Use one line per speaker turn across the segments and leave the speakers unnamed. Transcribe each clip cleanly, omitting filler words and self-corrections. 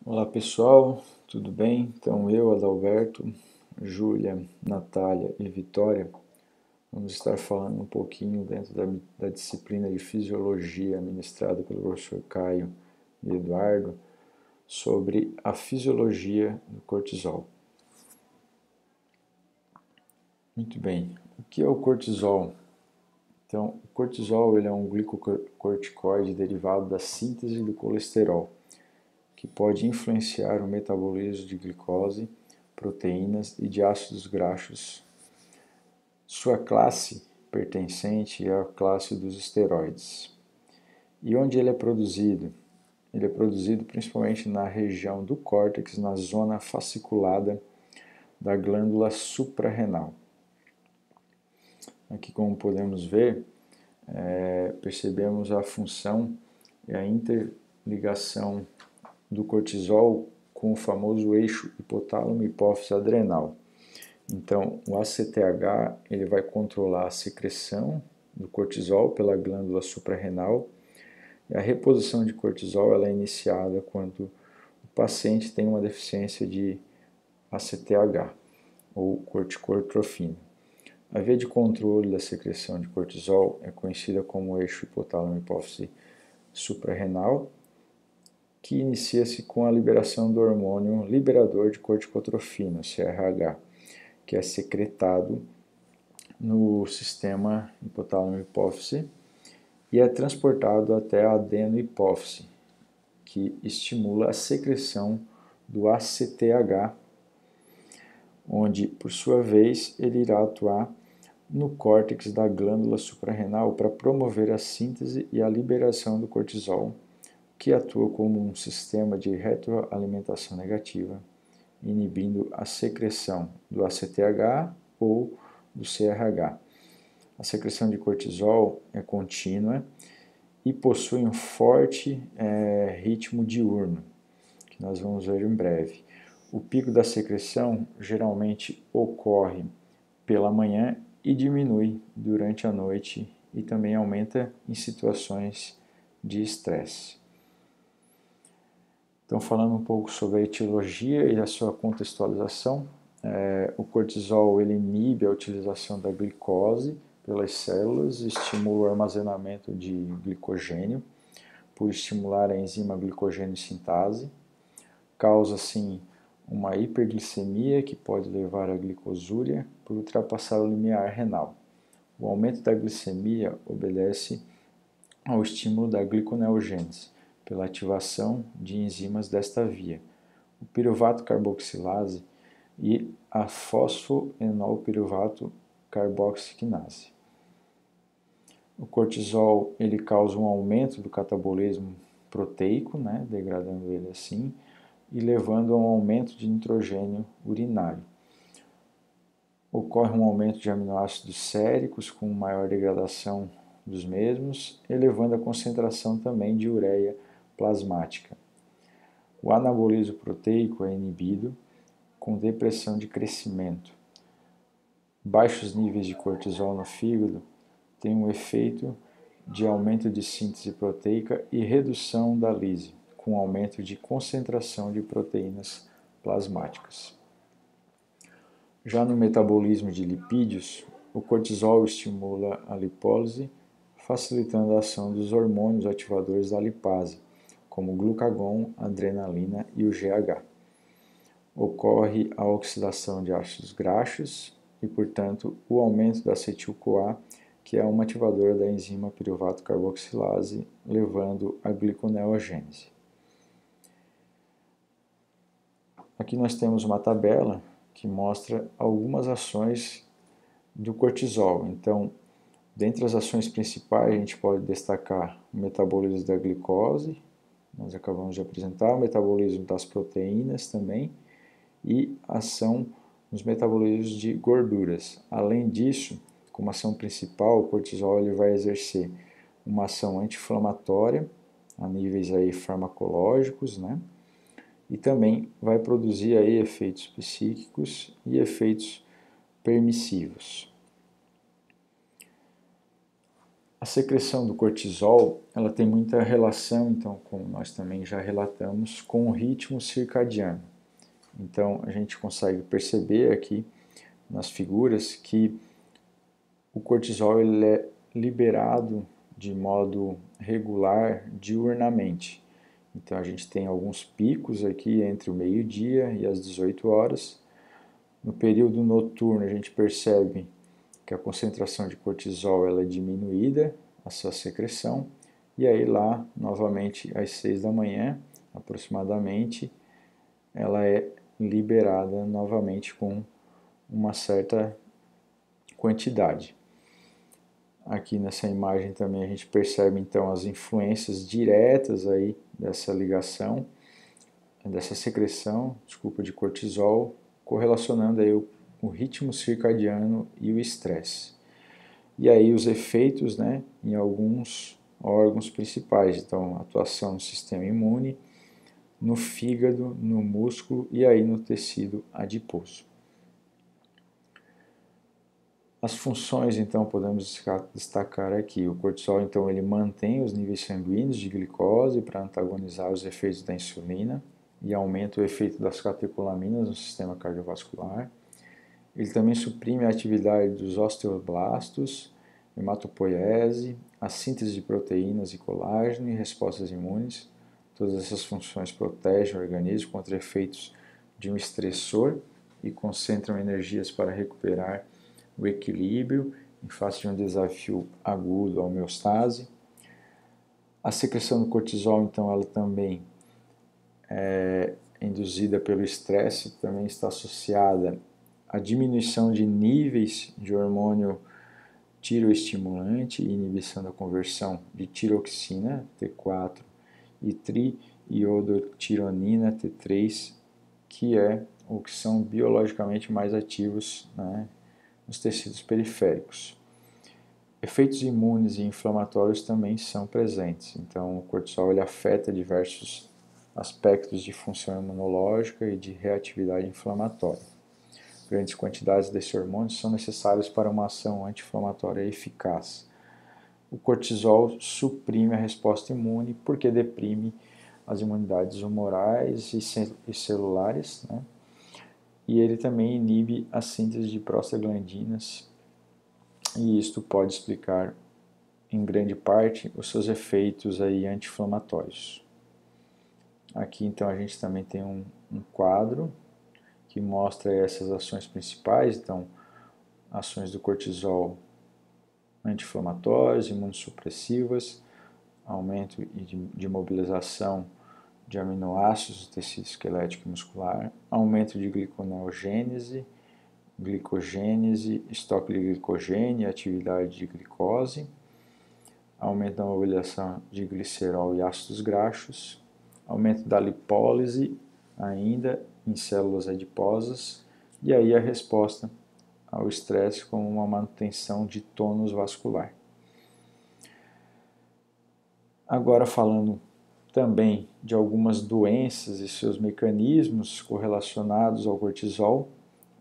Olá pessoal, tudo bem? Então eu, Adalberto, Júlia, Natália e Vitória vamos estar falando um pouquinho dentro da disciplina de Fisiologia ministrada pelo professor Caio e Eduardo sobre a fisiologia do cortisol. Muito bem, o que é o cortisol? Então, o cortisol ele é um glicocorticoide derivado da síntese do colesterol, que pode influenciar o metabolismo de glicose, proteínas e de ácidos graxos. Sua classe pertencente é a classe dos esteroides. E onde ele é produzido? Ele é produzido principalmente na região do córtex, na zona fasciculada da glândula suprarrenal. Aqui, como podemos ver, percebemos a função e a interligação do cortisol com o famoso eixo hipotálamo-hipófise adrenal. Então, o ACTH ele vai controlar a secreção do cortisol pela glândula suprarrenal e a reposição de cortisol ela é iniciada quando o paciente tem uma deficiência de ACTH ou corticotrofina. A via de controle da secreção de cortisol é conhecida como eixo hipotálamo-hipófise suprarrenal, que inicia-se com a liberação do hormônio liberador de corticotrofina, CRH, que é secretado no sistema hipotálamo-hipófise e é transportado até a adeno-hipófise, que estimula a secreção do ACTH, onde, por sua vez, ele irá atuar no córtex da glândula suprarrenal para promover a síntese e a liberação do cortisol, que atua como um sistema de retroalimentação negativa, inibindo a secreção do ACTH ou do CRH. A secreção de cortisol é contínua e possui um forte ritmo diurno, que nós vamos ver em breve. O pico da secreção geralmente ocorre pela manhã e diminui durante a noite e também aumenta em situações de estresse. Então, falando um pouco sobre a etiologia e a sua contextualização, o cortisol ele inibe a utilização da glicose pelas células e estimula o armazenamento de glicogênio por estimular a enzima glicogênio sintase, causa assim uma hiperglicemia que pode levar à glicosúria por ultrapassar o limiar renal. O aumento da glicemia obedece ao estímulo da gliconeogênese pela ativação de enzimas desta via, o piruvato carboxilase e a fosfoenolpiruvato carboxiquinase. O cortisol ele causa um aumento do catabolismo proteico, degradando ele assim, e levando a um aumento de nitrogênio urinário. Ocorre um aumento de aminoácidos séricos com maior degradação dos mesmos, elevando a concentração também de ureia plasmática. O anabolismo proteico é inibido com depressão de crescimento. Baixos níveis de cortisol no fígado têm um efeito de aumento de síntese proteica e redução da lise, com aumento de concentração de proteínas plasmáticas. Já no metabolismo de lipídios, o cortisol estimula a lipólise, facilitando a ação dos hormônios ativadores da lipase, como o glucagon, a adrenalina e o GH. Ocorre a oxidação de ácidos graxos e, portanto, o aumento da acetil-CoA, que é uma ativadora da enzima piruvato carboxilase, levando à gliconeogênese. Aqui nós temos uma tabela que mostra algumas ações do cortisol. Então, dentre as ações principais, a gente pode destacar o metabolismo da glicose, nós acabamos de apresentar, o metabolismo das proteínas também, e ação nos metabolismos de gorduras. Além disso, como ação principal, o cortisol ele vai exercer uma ação anti-inflamatória a níveis aí farmacológicos, e também vai produzir aí efeitos psíquicos e efeitos permissivos. A secreção do cortisol, ela tem muita relação, então, como nós também já relatamos, com o ritmo circadiano. Então, a gente consegue perceber aqui nas figuras que o cortisol ele é liberado de modo regular diurnamente. Então, a gente tem alguns picos aqui entre o meio-dia e as 18 horas. No período noturno, a gente percebe que a concentração de cortisol ela é diminuída, a sua secreção, e aí lá, novamente, às 6 da manhã, aproximadamente, ela é liberada novamente com uma certa quantidade. Aqui nessa imagem também a gente percebe então as influências diretas aí dessa ligação, dessa secreção, de cortisol, correlacionando aí o ritmo circadiano e o estresse. E aí os efeitos, né, em alguns órgãos principais, então atuação no sistema imune, no fígado, no músculo e aí no tecido adiposo. As funções, então, podemos destacar aqui. O cortisol, então, ele mantém os níveis sanguíneos de glicose para antagonizar os efeitos da insulina e aumenta o efeito das catecolaminas no sistema cardiovascular. Ele também suprime a atividade dos osteoblastos, hematopoiese, a síntese de proteínas e colágeno e respostas imunes. Todas essas funções protegem o organismo contra efeitos de um estressor e concentram energias para recuperar o equilíbrio em face de um desafio agudo à homeostase. A secreção do cortisol, então, ela também é induzida pelo estresse, também está associada à diminuição de níveis de hormônio tiroestimulante e inibição da conversão de tiroxina, T4, e triiodotironina, T3, que são biologicamente mais ativos, né, nos tecidos periféricos. Efeitos imunes e inflamatórios também são presentes. Então, o cortisol ele afeta diversos aspectos de função imunológica e de reatividade inflamatória. Grandes quantidades desse hormônio são necessárias para uma ação anti-inflamatória eficaz. O cortisol suprime a resposta imune porque deprime as imunidades humorais e celulares, né? E ele também inibe a síntese de prostaglandinas, e isto pode explicar, em grande parte, os seus efeitos aí anti-inflamatórios. Aqui, então, a gente também tem um quadro que mostra essas ações principais, então, ações do cortisol anti-inflamatórias, imunossupressivas, aumento de mobilização de aminoácidos do tecido esquelético e muscular, aumento de gliconeogênese, glicogênese, estoque de glicogênio e atividade de glicose, aumento da mobilização de glicerol e ácidos graxos, aumento da lipólise ainda em células adiposas, e aí a resposta ao estresse como uma manutenção de tônus vascular. Agora falando também de algumas doenças e seus mecanismos correlacionados ao cortisol,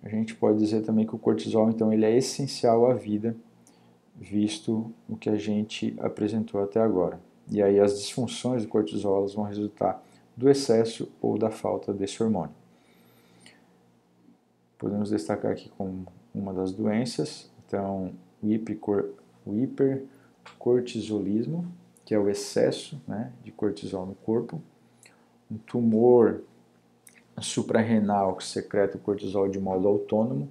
a gente pode dizer também que o cortisol, então, ele é essencial à vida, visto o que a gente apresentou até agora. E aí as disfunções do cortisol elas vão resultar do excesso ou da falta desse hormônio. Podemos destacar aqui como uma das doenças, então, o hipercortisolismo, que é o excesso, né, de cortisol no corpo, um tumor suprarrenal que secreta o cortisol de modo autônomo.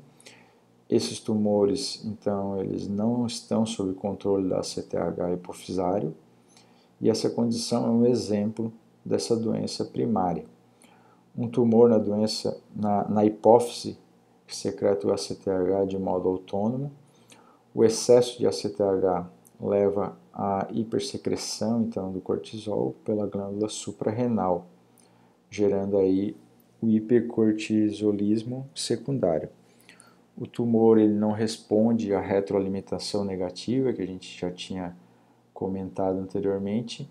Esses tumores, então, eles não estão sob controle da ACTH hipofisário, e essa condição é um exemplo dessa doença primária. Um tumor na hipófise, que secreta o ACTH de modo autônomo, o excesso de ACTH leva à hipersecreção, então, do cortisol pela glândula suprarrenal, gerando aí o hipercortisolismo secundário. O tumor ele não responde à retroalimentação negativa, que a gente já tinha comentado anteriormente,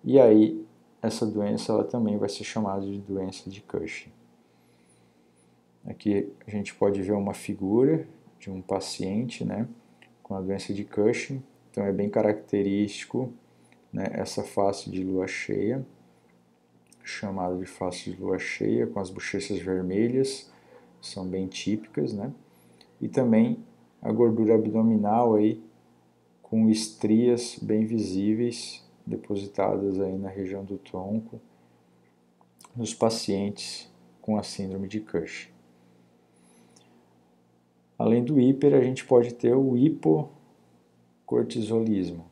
e aí essa doença ela também vai ser chamada de doença de Cushing. Aqui a gente pode ver uma figura de um paciente, né, com a doença de Cushing, Então é bem característico, né, essa face de lua cheia, chamada de face de lua cheia, com as bochechas vermelhas, são bem típicas, né? E também a gordura abdominal aí, com estrias bem visíveis, depositadas aí na região do tronco, nos pacientes com a síndrome de Cushing. Além do hiper, a gente pode ter o hipocortisolismo,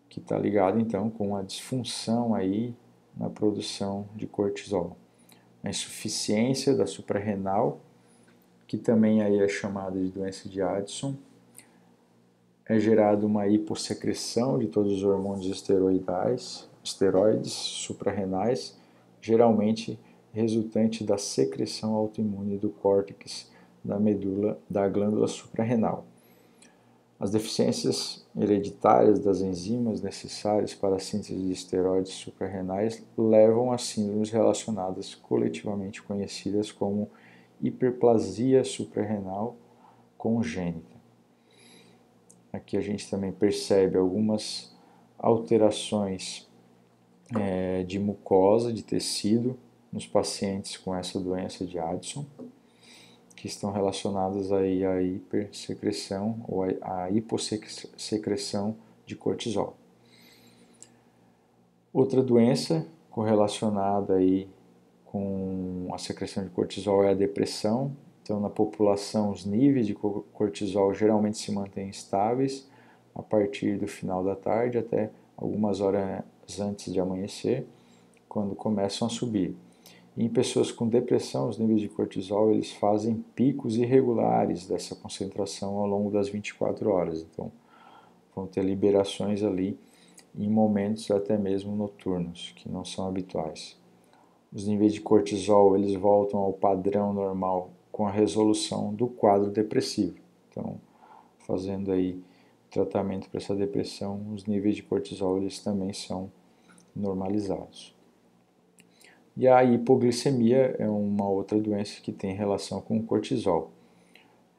que está ligado então com a disfunção aí na produção de cortisol. A insuficiência da suprarrenal, que também aí é chamada de doença de Addison, é gerada uma hipossecreção de todos os hormônios esteroides suprarrenais, geralmente resultante da secreção autoimune do córtex da medula da glândula suprarrenal. As deficiências hereditárias das enzimas necessárias para a síntese de esteroides suprarrenais levam a síndromes relacionadas coletivamente conhecidas como hiperplasia suprarrenal congênita. Aqui a gente também percebe algumas alterações de mucosa, de tecido, nos pacientes com essa doença de Addison, que estão relacionadas aí à hipersecreção ou à hipossecreção de cortisol. Outra doença correlacionada aí com a secreção de cortisol é a depressão. Então, na população, os níveis de cortisol geralmente se mantêm estáveis a partir do final da tarde até algumas horas antes de amanhecer, quando começam a subir. E em pessoas com depressão, os níveis de cortisol eles fazem picos irregulares dessa concentração ao longo das 24 horas. Então, vão ter liberações ali em momentos até mesmo noturnos, que não são habituais. Os níveis de cortisol eles voltam ao padrão normal com a resolução do quadro depressivo. Então, fazendo aí tratamento para essa depressão, os níveis de cortisol eles também são normalizados. E a hipoglicemia é uma outra doença que tem relação com o cortisol.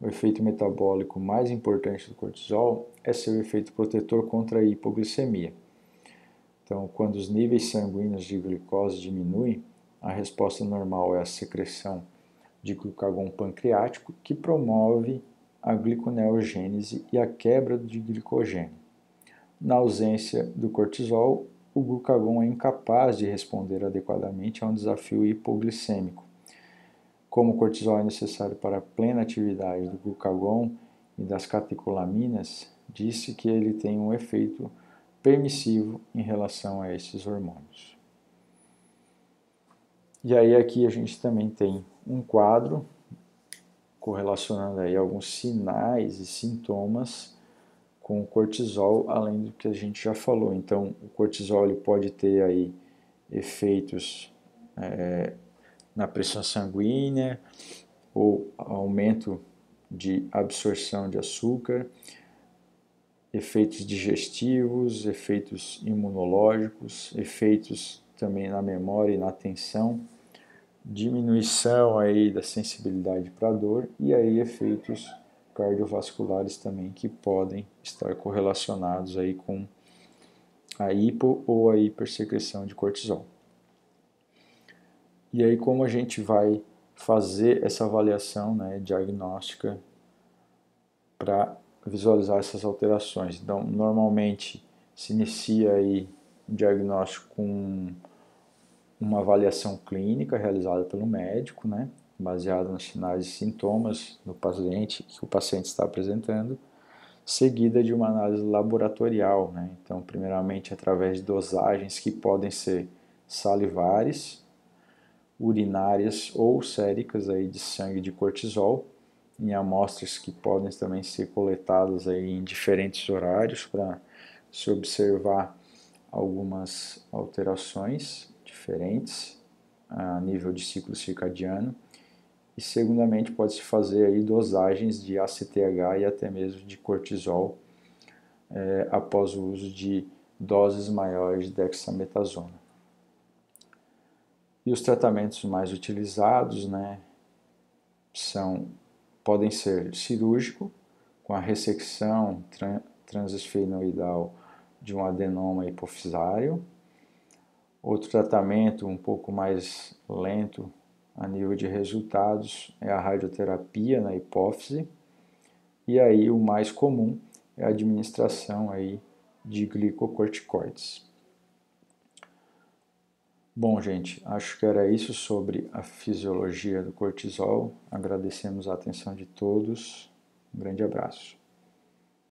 O efeito metabólico mais importante do cortisol é seu efeito protetor contra a hipoglicemia. Então, quando os níveis sanguíneos de glicose diminuem, a resposta normal é a secreção de glucagon pancreático, que promove a gliconeogênese e a quebra de glicogênio. Na ausência do cortisol, o glucagon é incapaz de responder adequadamente a um desafio hipoglicêmico. Como o cortisol é necessário para a plena atividade do glucagon e das catecolaminas, disse que ele tem um efeito permissivo em relação a esses hormônios. E aí aqui a gente também tem um quadro correlacionando aí alguns sinais e sintomas com o cortisol, além do que a gente já falou. Então, o cortisol ele pode ter aí efeitos na pressão sanguínea ou aumento de absorção de açúcar, efeitos digestivos, efeitos imunológicos, efeitos também na memória e na atenção, diminuição aí da sensibilidade para a dor e aí efeitos cardiovasculares também que podem estar correlacionados aí com a hipo ou a hipersecreção de cortisol. E aí como a gente vai fazer essa avaliação, né, diagnóstica para visualizar essas alterações? Então, normalmente se inicia aí um diagnóstico com uma avaliação clínica realizada pelo médico, né, baseada nos sinais e sintomas do paciente que o paciente está apresentando, seguida de uma análise laboratorial, né? Então, primeiramente através de dosagens que podem ser salivares, urinárias ou séricas aí de sangue de cortisol, em amostras que podem também ser coletadas aí em diferentes horários para se observar algumas alterações diferentes a nível de ciclo circadiano. E segundamente pode-se fazer aí dosagens de ACTH e até mesmo de cortisol após o uso de doses maiores de dexametasona. E os tratamentos mais utilizados, né, podem ser cirúrgico, com a ressecção transesfenoidal de um adenoma hipofisário. Outro tratamento um pouco mais lento a nível de resultados é a radioterapia na hipófise. E aí o mais comum é a administração aí de glicocorticoides. Bom, gente, acho que era isso sobre a fisiologia do cortisol. Agradecemos a atenção de todos. Um grande abraço.